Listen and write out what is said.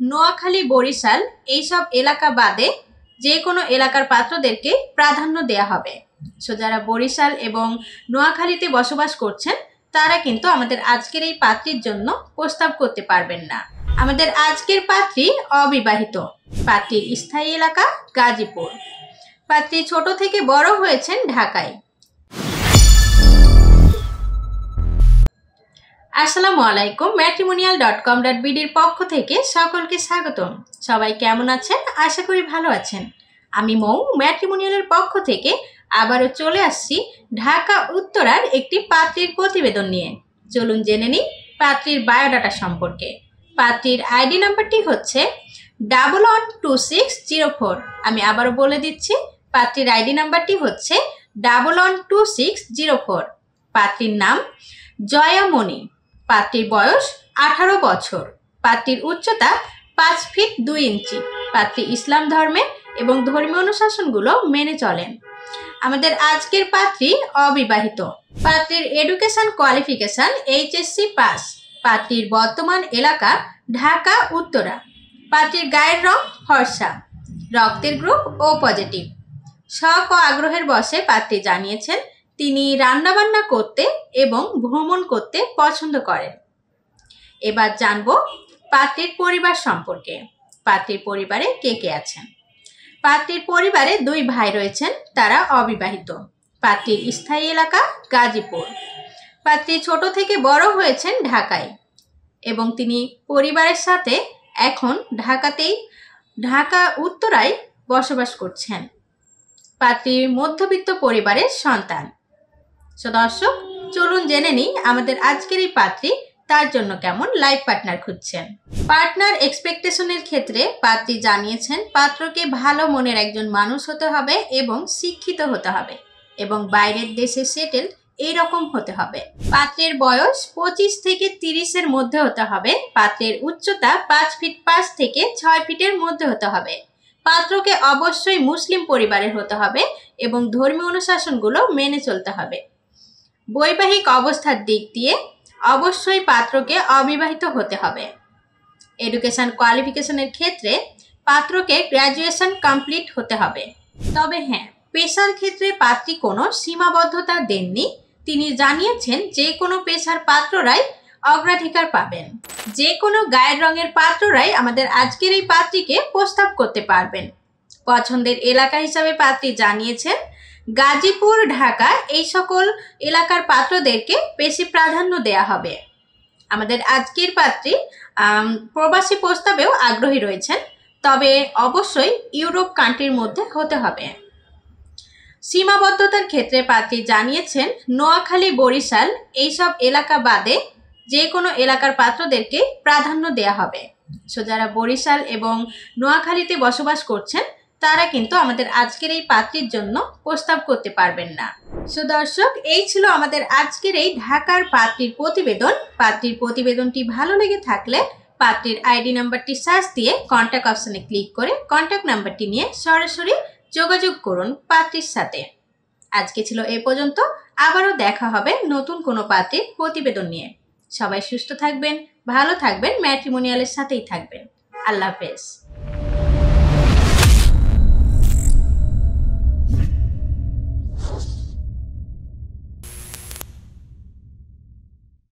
নোয়াখালী, বরিশাল এইসব এলাকা বাদে যে কোনো এলাকার পাত্রদেরকে প্রাধান্য দেয়া হবে। সো যারা বরিশাল এবং নোয়াখালীতে বসবাস করছেন তারা কিন্তু আমাদের আজকের এই পাত্রীর জন্য প্রস্তাব করতে পারবেন না। আমাদের আজকের পাত্রী অবিবাহিত। পাত্রীর স্থায়ী এলাকা গাজীপুর। পাত্রী ছোট থেকে বড় হয়েছেন ঢাকায়। আসসালামু আলাইকুম। matrimonial.com.bd এর পক্ষ থেকে সকলকে স্বাগতম। সবাই কেমন আছেন? আশা করি ভালো আছেন। আমি মৌ, ম্যাট্রিমোনিয়ালের পক্ষ থেকে আবারও চলে আসছি ঢাকা উত্তরার একটি পাত্রীর প্রতিবেদন নিয়ে। চলুন জেনে নিই পাত্রীর বায়োডাটা সম্পর্কে। পাত্রীর আইডি নাম্বারটি হচ্ছে 112604। আমি আবারও বলে দিচ্ছি, পাত্রীর আইডি নাম্বারটি হচ্ছে 112604। পাত্রীর নাম জয়ামণি। পাত্রীর বয়স 18 বছর। পাত্রীর উচ্চতা 5 ফিট 2 ইঞ্চি। পাত্রী ইসলাম ধর্মে এবং ধর্মীয় অনুশাসনগুলো মেনে চলেন। আমাদের আজকের পাত্রী অবিবাহিত। পাত্রীর এডুকেশন কোয়ালিফিকেশন HSC পাস। পাত্রীর বর্তমান এলাকা ঢাকা উত্তরা। পাত্রীর গায়ের রং ফর্সা। রক্তের গ্রুপ O পজিটিভ। শখ ও আগ্রহের বশে পাত্রী জানিয়েছেন তিনি রান্নাবান্না করতে এবং ভ্রমণ করতে পছন্দ করেন। এবার জানবো পাত্রীর পরিবার সম্পর্কে। পাত্রীর পরিবারে কে কে আছেন? পাত্রীর পরিবারে 2 ভাই রয়েছেন, তারা অবিবাহিত। পাত্রীর স্থায়ী এলাকা গাজীপুর। পাত্রী ছোট থেকে বড় হয়েছেন ঢাকায় এবং তিনি পরিবারের সাথে এখন ঢাকা উত্তরায় বসবাস করছেন। পাত্রীর মধ্যবিত্ত পরিবারের সন্তান। সো দর্শক, চলুন জেনে নিই আমাদের আজকের এই পাত্রী তার জন্য কেমন লাইফ পার্টনার খুঁজছেন। পার্টনার এক্সপেকটেশনের ক্ষেত্রে পাত্রী জানিয়েছেন পাত্রকে ভালো মনের একজন মানুষ হতে হবে এবং শিক্ষিত হতে হবে এবং বাইরের দেশে সেটেল এইরকম হতে হবে। পাত্রের বয়স 25 থেকে 30 এর মধ্যে হতে হবে। পাত্রের উচ্চতা 5 ফিট 5 থেকে 6 ফিটের মধ্যে হতে হবে। পাত্রকে অবশ্যই মুসলিম পরিবারের হতে হবে এবং ধর্মীয় অনুশাসনগুলো মেনে চলতে হবে। বৈবাহিক অবস্থার দিক দিয়ে অবশ্যই পাত্রকে অবিবাহিত হতে হবে। এডুকেশন কোয়ালিফিকেশনের ক্ষেত্রে পাত্রকে গ্র্যাজুয়েশন কমপ্লিট হতে হবে। তবে হ্যাঁ, পেশার ক্ষেত্রে পাত্রী কোনো সীমাবদ্ধতা দেননি। তিনি জানিয়েছেন যে কোনো পেশার পাত্ররাই অগ্রাধিকার পাবেন। যে কোনো গায়ের রঙের পাত্ররাই আমাদের আজকের এই পাত্রীকে প্রস্তাব করতে পারবেন। পছন্দের এলাকা হিসাবে পাত্রী জানিয়েছেন গাজীপুর, ঢাকা এই সকল এলাকার পাত্রদেরকে বেশি প্রাধান্য দেয়া হবে। আমাদের আজকের পাত্রী প্রবাসী প্রস্তাবেও আগ্রহী রয়েছেন, তবে অবশ্যই ইউরোপ কান্ট্রির মধ্যে হতে হবে। সীমাবদ্ধতার ক্ষেত্রে পাত্রী জানিয়েছেন নোয়াখালী, বরিশাল এইসব এলাকা বাদে যে কোনো এলাকার পাত্রদেরকে প্রাধান্য দেয়া হবে। সো যারা বরিশাল এবং নোয়াখালীতে বসবাস করছেন তারা কিন্তু আমাদের আজকের এই পাত্রীর জন্য প্রস্তাব করতে পারবেন না। সো দর্শক, এই ছিল আমাদের আজকের এই ঢাকার পাত্রীর প্রতিবেদন। পাত্রীর প্রতিবেদনটি ভালো লেগে থাকলে পাত্রীর আইডি নাম্বারটি সার্চ দিয়ে কন্ট্যাক্ট অপশনে ক্লিক করে কন্ট্যাক্ট নাম্বারটি নিয়ে সরাসরি যোগাযোগ করুন পাত্রীর সাথে। আজকে ছিল এ পর্যন্ত। আবারও দেখা হবে নতুন কোনো পাত্রীর প্রতিবেদন নিয়ে। সবাই সুস্থ থাকবেন, ভালো থাকবেন, ম্যাট্রিমোনিয়ালের সাথেই থাকবেন। আল্লাহ হাফেজ।